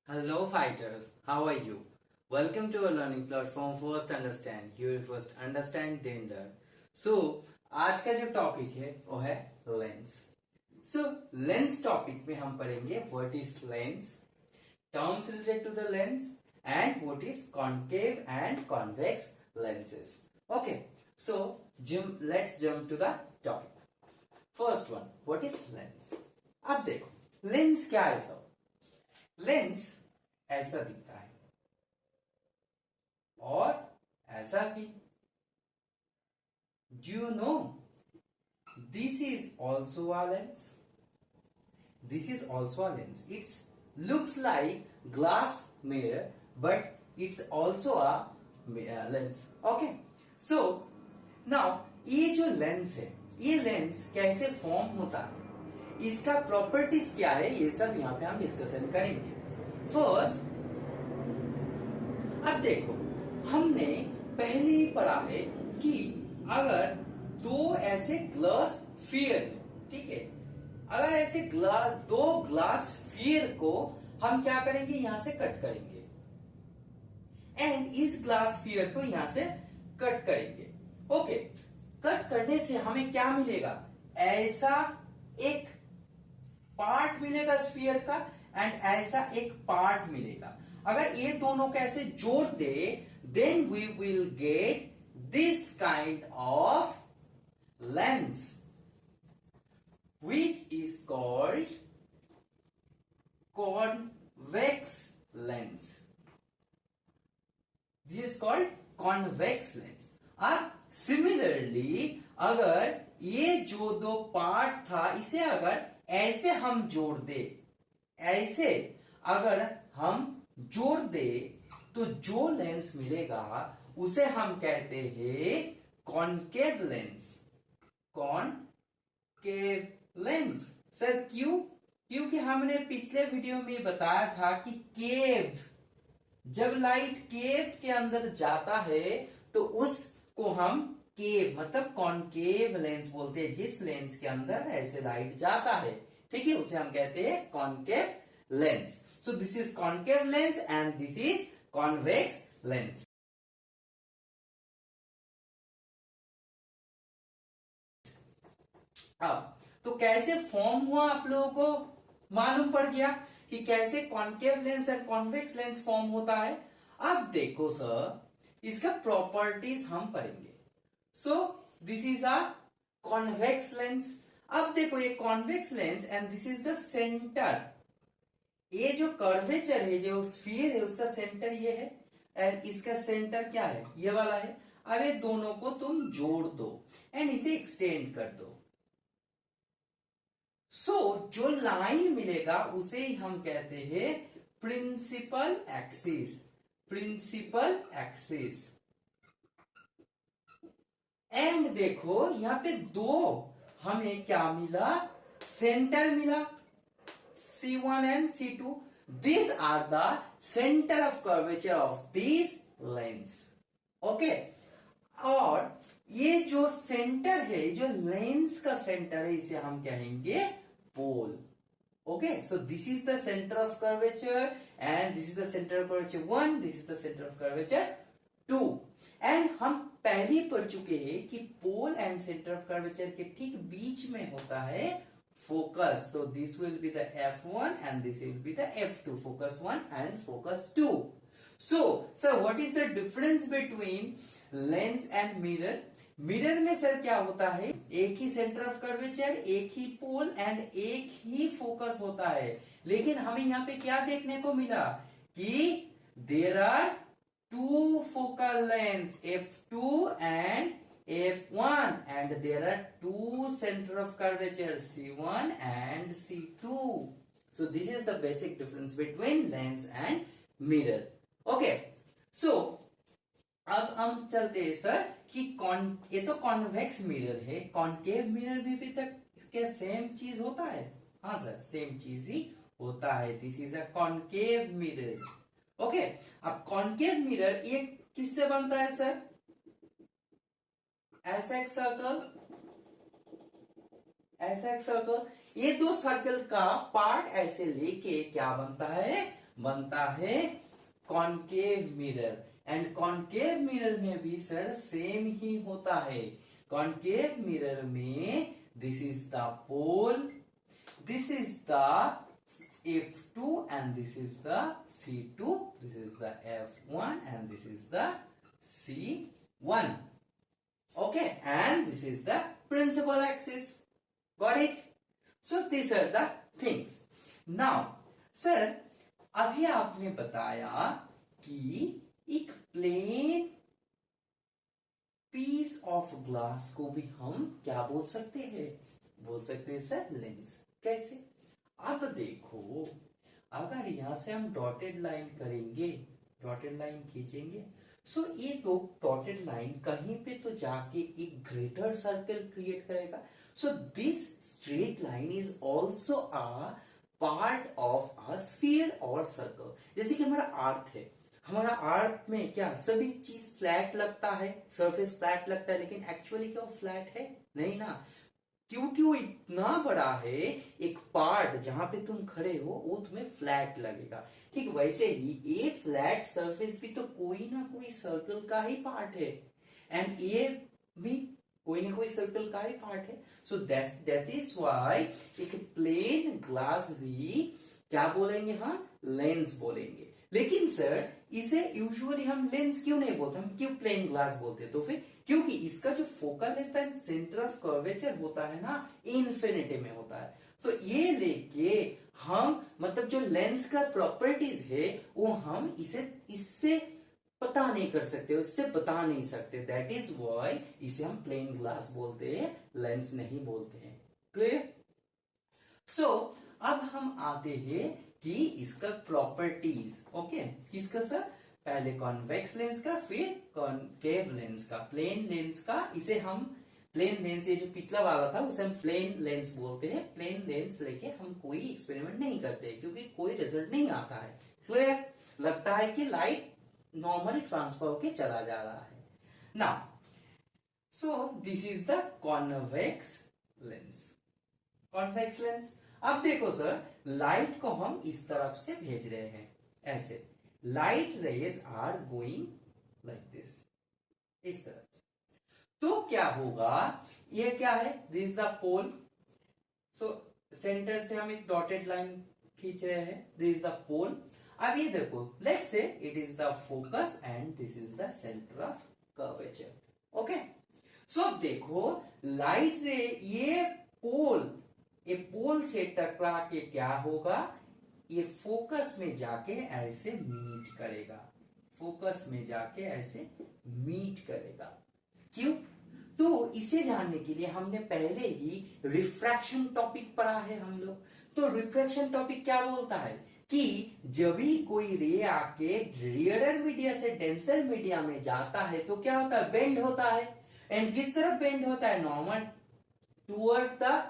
Hello fighters, how are you? Welcome to our learning platform First Understand. Here first understand then learn. So आज का जो topic है वो है lens. So lens topic में हम पढ़ेंगे what is lens, terms related to the lens and what is concave and convex lenses. Okay, so let's jump to the topic. First one, what is lens? अब देखो lens क्या है सब. Lens ऐसा दिखता है और ऐसा भी. Do you know this is also a lens. This is also a lens. It's looks like glass mirror but it's also a lens. Okay, so now ये जो लेंस है, ये लेंस कैसे फॉर्म होता है, इसका प्रॉपर्टीज क्या है, ये सब यहां पे हम डिस्कशन करेंगे. फर्स्ट, अब देखो हमने पहले ही पढ़ा है कि अगर दो ऐसे ग्लास स्फीयर है, ठीक है, अगर ऐसे दो ग्लास स्फीयर को हम क्या करेंगे, यहां से कट करेंगे एंड इस ग्लास स्फीयर को यहां से कट करेंगे. ओके, कट करने से हमें क्या मिलेगा, ऐसा एक पार्ट मिलेगा स्फीयर का एंड ऐसा एक पार्ट मिलेगा. अगर ये दोनों को ऐसे जोड़ दे then we will get this kind of lens which is called convex lens. This is called convex lens. अब सिमिलरली अगर ये जो दो पार्ट था इसे अगर ऐसे हम जोड़ दे, ऐसे अगर हम जोड़ दे तो जो लेंस मिलेगा उसे हम कहते हैं concave lens. Concave lens. Sir क्यों? क्योंकि हमने पिछले वीडियो में बताया था कि केव, जब लाइट केव के अंदर जाता है तो उसको हम केव मतलब कॉनकेव लेंस बोलते हैं. जिस लेंस के अंदर ऐसे लाइट जाता है, ठीक है, उसे हम कहते हैं concave lens. So this is concave lens and this is convex lens. अब तो कैसे फॉर्म हुआ आप लोगों को मालूम पड़ गया कि कैसे concave lens and convex lens form होता है. अब देखो सर, इसका प्रॉपर्टीज हम पढ़ेंगे. सो this is a convex lens. अब देखो ये convex lens and this is the centre. ये जो कर्वेचर है, जो स्फीयर है, उसका सेंटर ये है एंड इसका सेंटर क्या है, ये वाला है. अब ये दोनों को तुम जोड़ दो एंड इसे एक्सटेंड कर दो. सो जो लाइन मिलेगा उसे हम कहते हैं principal axis. Principal axis. And देखो यहां पे दो हमें क्या मिला, सेंटर मिला C1 and C2. These are the center of curvature of these lens. Okay, और ये जो सेंटर है, जो लेंस का सेंटर है, इसे हम कहेंगे पोल. Okay, so this is the center of curvature and this is the center of curvature 1, this is the center of curvature 2. And हम पहले ही पढ़ चुके हैं कि pole and centre of curvature के ठीक बीच में होता है focus. So this will be the F1 and this will be the F2. Focus 1 and focus 2. So sir what is the difference between lens and mirror? Mirror में sir क्या होता है, एक ही सेंटर ऑफ कर्वेचर, एक ही pole and एक ही focus होता है. लेकिन हमें यहां पे क्या देखने को मिला कि there are two focal lengths F2 and F1 and there are two center of curvature C1 and C2. So this is the basic difference between lens and mirror. Okay, so अब हम चलते हैं सर कि ये तो convex mirror है, concave mirror भी तक क्या सेम चीज होता है? हाँ सर, सेम चीज ही होता है. This is a concave mirror. Okay, अब कॉन्केव मिरर ये किससे बनता है सर? ऐसा एक सर्कल, ऐसा एक सर्कल, ये दो सर्कल का पार्ट ऐसे लेके क्या बनता है, बनता है concave mirror. And concave mirror में भी सर सेम ही होता है। कॉनकेव मिरर में this is the pole, this is the F2 and this is the C2, this is the F1 and this is the C1. Okay, and this is the principal axis. Got it? So these are the things. Now, sir, अभी आपने बताया कि एक plane piece of glass को भी हम क्या बोल सकते हैं? बोल सकते हैं सर लेंस। कैसे? अब देखो, अगर यहां से हम डॉटेड लाइन करेंगे, डॉटेड लाइन खींचेंगे, सो ये तो डॉटेड लाइन कहीं पे तो जाके एक ग्रेटर सर्कल क्रिएट करेगा। So this straight line is also a part of a sphere और सर्कल। जैसे कि हमारा अर्थ है, हमारा अर्थ में क्या सभी चीज फ्लैट लगता है, सरफेस फ्लैट लगता है, लेकिन एक्चुअली क्या वो फ्लैट है? नहीं ना, क्योंकि वो इतना बड़ा है, एक पार्ट जहां पे तुम खड़े हो वो तुम्हें फ्लैट लगेगा। ठीक वैसे ही ये फ्लैट सरफेस भी तो कोई ना कोई सर्कल का ही पार्ट है, एंड ये भी कोई ना कोई सर्कल का ही पार्ट है। सो दैट इज व्हाई एक प्लेन ग्लास भी क्या बोलेंगे? हाँ, लेंस बोलेंगे। लेकिन सर इसे यूजुअली हम लेंस क्यों नहीं बोलते, हम क्यों प्लेन ग्लास बोलते? तो फिर क्योंकि इसका जो focal length and centre of curvature होता है ना, इन्फिनिटी में होता है। सो ये लेके हम मतलब जो लेंस का प्रॉपर्टीज है वो हम इससे पता नहीं कर सकते, इससे बता नहीं सकते। दैट इज व्हाई इसे हम प्लेन ग्लास बोलते हैं, लेंस नहीं बोलते हैं। क्लियर? सो अब हम आते हैं कि इसका प्रॉपर्टीज। ओके, किसका सर? पहले कॉन्वेक्स लेंस का, फिर कॉनकेव लेंस का, प्लेन लेंस का। इसे हम प्लेन लेंस, ये जो पिछला वाला था उसे हम प्लेन लेंस बोलते हैं। प्लेन लेंस लेके हम कोई एक्सपेरिमेंट नहीं करते क्योंकि कोई रिजल्ट नहीं आता है। क्लियर? लगता है कि लाइट नॉर्मली ट्रांसफर होके चला जा रहा है। Now so this is the convex lens. Convex lens. अब देखो सर, लाइट को हम इस तरफ से भेज रहे हैं, ऐसे light rays are going like this, इस तरफ से। तो क्या होगा? ये क्या है? This is the pole. So centre से हम एक डॉटेड लाइन खींच रहे हैं, दिस इज द पोल। अब ये देखो, let's say it is the focus and this is the centre of curvature. Okay, so देखो लाइट से ये पोल से टकरा के क्या होगा? ये फोकस में जाके ऐसे मीट करेगा, फोकस में जाके ऐसे मीट करेगा। क्यों? तो इसे जानने के लिए हमने पहले ही रिफ्रैक्शन टॉपिक पढ़ा है हम लोग। तो रिफ्रैक्शन टॉपिक क्या बोलता है कि जब भी कोई रे आके रेयर मीडिया से डेंसर मीडिया में जाता है तो क्या होता है? बेंड होता है। एंड किस तरफ बेंड होता है? Normal toward the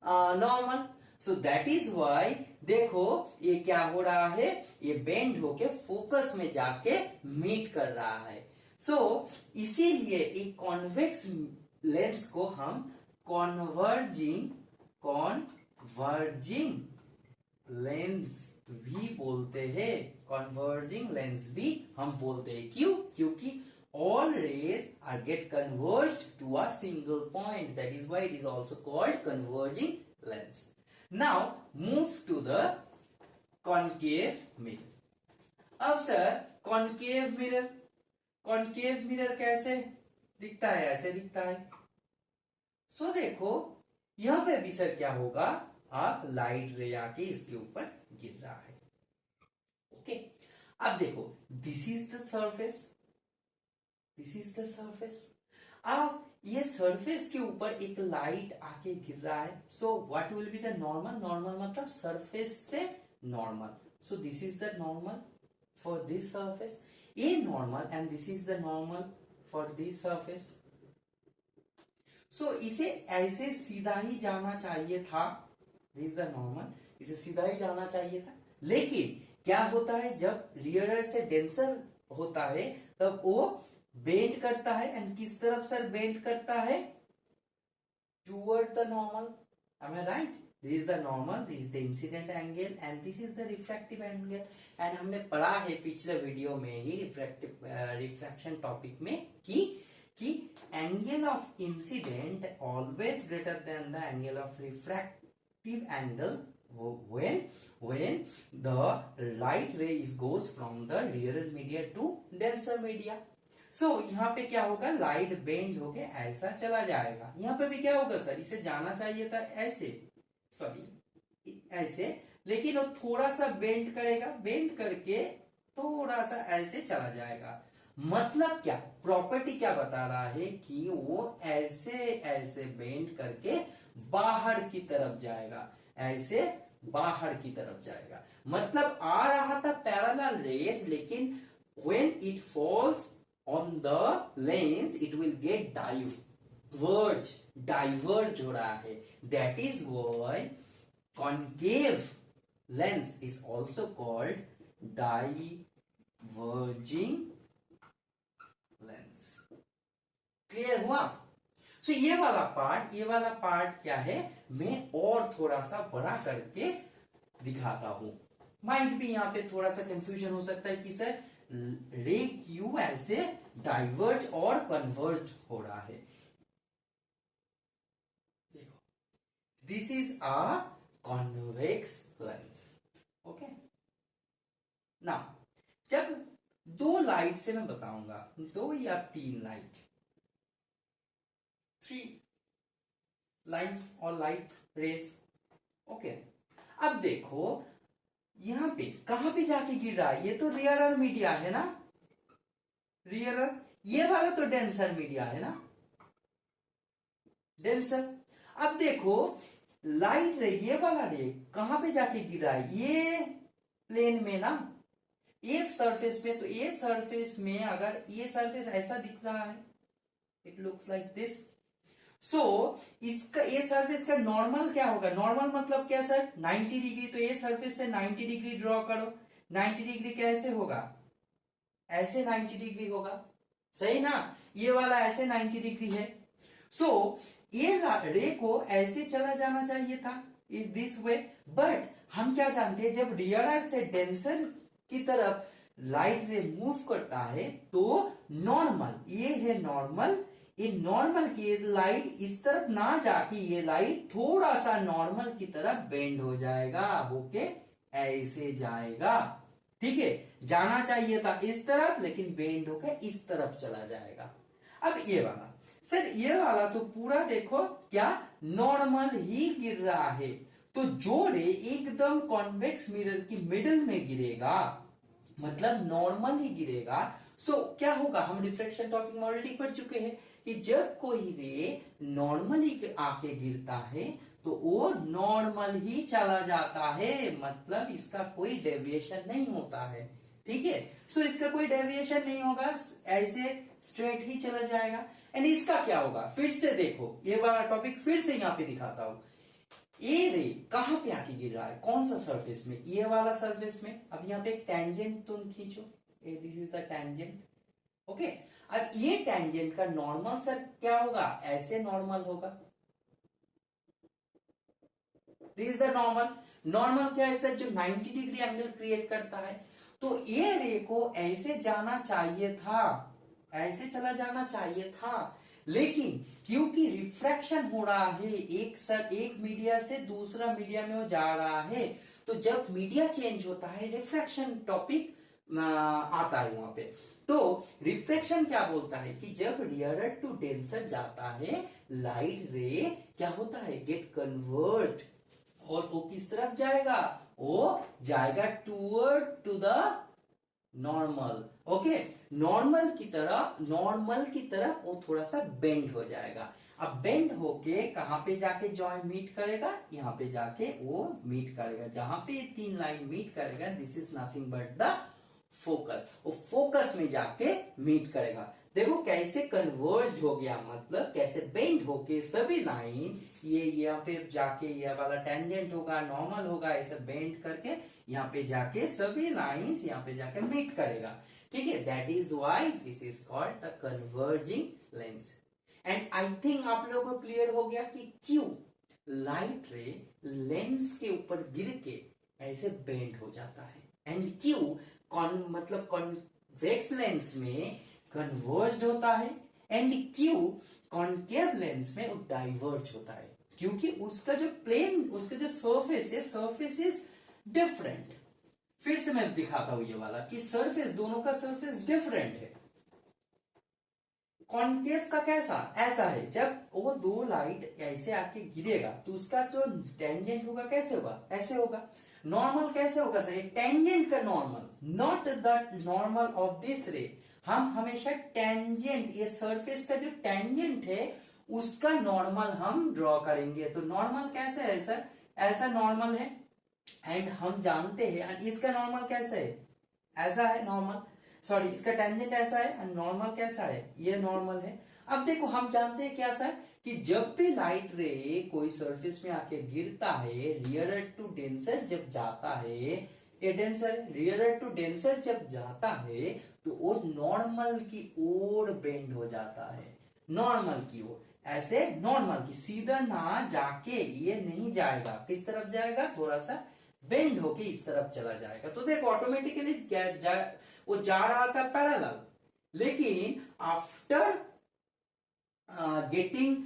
normal. So that is why देखो ये क्या हो रहा है? ये बेंड होके फोकस में जाके मीट कर रहा है। सो इसीलिए एक कॉन्वेक्स लेंस को हम कॉन्वर्जिंग लेंस भी बोलते हैं। कन्वर्जिंग लेंस भी हम बोलते हैं। क्यों? क्योंकि all rays are get converged to a single point. That is why it is also called converging lens. Now move to the concave mirror. अब सर concave mirror कैसे दिखता है? ऐसे दिखता है। सो देखो यहां पे भी सर क्या होगा? आप लाइट रे आके इसके ऊपर गिर रहा है। ओके, अब देखो this is the surface, this is the surface. अब ये सरफेस के ऊपर एक लाइट आके गिर रहा है। So what will be the normal? Normal मतलब सरफेस से normal. So this is the normal for this surface, ये normal, and this is the normal for this surface. So इसे ऐसे सीधा ही जाना चाहिए था, दिस इज द नॉर्मल, इसे सीधा ही जाना चाहिए था। लेकिन क्या होता है? जब रियर से डेंसर होता है तब वो बेंड करता है। एंड किस तरफ सर बेंड करता है? Toward the normal. Am I right? This is the normal, this is the incident angle and this is the refractive angle. And हमने पढ़ा है पिछले वीडियो में ही रिफ्रैक्शन टॉपिक में कि angle of incident always greater than the angle of refractive angle when the light ray goes from the nearer media to denser media। सो यहाँ पे क्या होगा, लाइट बेंड होके ऐसा चला जाएगा। यहाँ पे भी क्या होगा सर, इसे जाना चाहिए था ऐसे, सॉरी ऐसे, लेकिन वो थोड़ा सा बेंड करेगा, बेंड करके थोड़ा सा ऐसे चला जाएगा। मतलब क्या, प्रॉपर्टी क्या बता रहा है कि वो ऐसे ऐसे बेंड करके बाहर की तरफ जाएगा, ऐसे बाहर की तरफ जाएगा। मतलब आ रहा था पैरेलल रेस, लेकिन when it falls on the lens it will get diverge हो रहा है। That is why concave lens is also called diverging lens। Clear हुआ? सो ये वाला पार्ट क्या है, मैं और थोड़ा सा बड़ा करके दिखाता हूं। माइंड भी यहाँ पे थोड़ा सा कंफ्यूजन हो सकता है कि सर रे क्यों ऐसे डाइवर्ज और कन्वर्ज हो रहा है। देखो, this is a convex lens. Okay, now जब दो लाइट से मैं बताऊंगा, 2 या 3 लाइट, 3 लाइट्स और लाइट रेज। ओके, अब देखो यहां पे कहां पे जाके गिर रहा है, ये तो रियरर मीडिया है ना, रियरर, ये वाला तो डेंसर मीडिया है ना, डेंसर। अब देखो लाइट रे, ये वाला रे कहां पे जाके गिर रहा है, ये प्लेन में ना, ए सरफेस पे। तो ए सरफेस में अगर ये सरफेस ऐसा दिख रहा है, इट लुक्स लाइक दिस। सो इसका ए सरफेस का नॉर्मल क्या होगा, नॉर्मल मतलब क्या सर, 90 डिग्री। तो ए सरफेस से 90 डिग्री ड्रॉ करो। 90 डिग्री कैसे होगा, ऐसे 90 डिग्री होगा, सही ना, ये वाला ऐसे 90 डिग्री है। सो ये रे को ऐसे चला जाना चाहिए था, इज दिस वे। बट हम क्या जानते हैं, जब रियरर से डेंसर की तरफ लाइट रे मूव करता है तो नॉर्मल, ये है नॉर्मल, ये नॉर्मल की लाइट इस तरफ ना जाके ये लाइट थोड़ा सा नॉर्मल की तरफ बेंड हो जाएगा, होके ऐसे जाएगा। ठीक है, जाना चाहिए था इस तरफ, लेकिन बेंड होके इस तरफ चला जाएगा। अब ये वाला सर, ये वाला तो पूरा देखो क्या नॉर्मल ही गिर रहा है। तो जो रे एकदम कॉन्वेक्स मिरर की मिडिल में गिरेगा, मतलब नॉर्मल ही गिरेगा। सो क्या होगा, हम रिफ्लेक्शन टॉपिक में ऑलरेडी पढ़ चुके हैं कि जब कोई रे नॉर्मली आके गिरता है तो वो नॉर्मल ही चला जाता है, मतलब इसका कोई डेविएशन नहीं होता है। ठीक है, सो इसका कोई डेविएशन नहीं होगा, ऐसे स्ट्रेट ही चला जाएगा। एंड इसका क्या होगा, फिर से देखो, ये वाला टॉपिक फिर से यहाँ पे दिखाता हूं। ये रे कहां पे आके गिर रहा है, कौन सा सरफेस में, ये वाला सरफेस में। अब यहाँ पे टेंजेंट तुम खींचो, this is the tangent. Okay, अब ये टेंजेंट का नॉर्मल सर क्या होगा, ऐसे नॉर्मल होगा, this is the normal. Normal क्या है सर, जो 90 डिग्री एंगल क्रिएट करता है। तो ये रे को ऐसे जाना चाहिए था, ऐसे चला जाना चाहिए था, लेकिन क्योंकि रिफ्रैक्शन हो रहा है, एक मीडिया से दूसरा मीडिया में वो जा रहा है, तो जब मीडिया चेंज होता है रिफ्रैक्शन टॉपिक आता है वहां पे। तो रिफ्लेक्शन क्या बोलता है कि जब रियरर टू डेंसर जाता है, लाइट रे क्या होता है, गेट कन्वर्ट, और वो किस तरफ जाएगा, वो जाएगा toward to the normal. Okay, normal की तरफ वो थोड़ा सा बेंड हो जाएगा। अब बेंड होके कहां पे जाके जॉइंट मीट करेगा, यहाँ पे जाके वो मीट करेगा, जहां पे 3 लाइन मीट करेगा, this is nothing but the focus. वो फोकस में जाके मीट करेगा। देखो कैसे कन्वर्ज हो गया, मतलब कैसे बेंड होके सभी लाइन, ये यहाँ पे जाके ये वाला टेंजेंट होगा, नॉर्मल होगा, ऐसे बेंड करके यहाँ पे जाके सभी लाइंस यहाँ पे जाके मीट करेगा। ठीक है, that is why this is called the converging lens. And I think आप लोगों को क्लियर हो गया कि क्यों लाइट रे लेंस के ऊपर गिर के ऐसे बेंड हो जाता है। एंड क्यू मतलब कॉन्वेक्स लेंस में कन्वर्ज होता है, एंड क्यू कॉन्केव लेंस में वो डाइवर्ज होता है, क्योंकि उसका जो प्लेन, उसका जो सरफेस है, सरफेस इज डिफरेंट। फिर से मैं दिखाता हूं ये वाला कि सरफेस, दोनों का सरफेस डिफरेंट है। कॉन्केव का कैसा, ऐसा है, जब वो दो लाइट ऐसे आके गिरेगा तो उसका जो टेंजेंट होगा कैसे होगा, ऐसे होगा। नॉर्मल कैसे होगा सर, टेंजेंट का normal, not the normal of this रे। हम हमेशा टेंजेंट, ये सरफेस का जो टेंजेंट है उसका नॉर्मल हम ड्रॉ करेंगे। तो नॉर्मल कैसे है सर, ऐसा नॉर्मल है, एंड हम जानते हैं इसका नॉर्मल कैसा है, ऐसा है नॉर्मल, सॉरी इसका टेंजेंट ऐसा है, एंड नॉर्मल कैसा है, ये नॉर्मल है। अब देखो हम जानते हैं क्या सर, कि जब भी लाइट रे कोई सरफेस में आके गिरता है, रियरर टू डेंसर जब जाता है, ये डेंसर, रियरर टू डेंसर जब जाता है तो वो नॉर्मल की ओर बेंड हो जाता है, नॉर्मल की ओर, ऐसे नॉर्मल की सीधा ना जाके ये नहीं जाएगा, किस तरफ जाएगा, थोड़ा सा बेंड होके इस तरफ चला जाएगा। तो देखो ऑटोमेटिकली वो जा रहा था पैरेलल, लेकिन after getting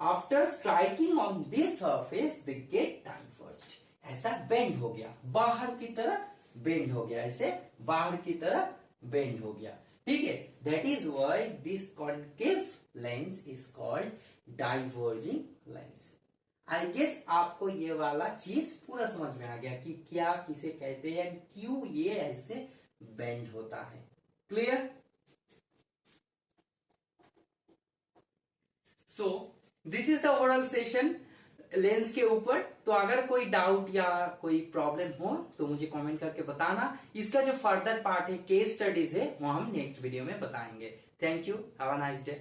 after striking on this surface they get diverged, ऐसा बेंड हो गया, बाहर की तरफ बेंड हो गया, ऐसे बाहर की तरफ बेंड हो गया। ठीक है, that is why this concave lens is called diverging lens. I guess आपको ये वाला चीज पूरा समझ में आ गया कि क्या किसे कहते हैं, क्यों ये ऐसे बेंड होता है। Clear? So this is the overall session lens के ऊपर। तो अगर कोई डाउट या कोई प्रॉब्लम हो तो मुझे कमेंट करके बताना। इसका जो फर्दर पार्ट है, केस स्टडीज है, वो हम नेक्स्ट वीडियो में बताएंगे। Thank you, have a nice day.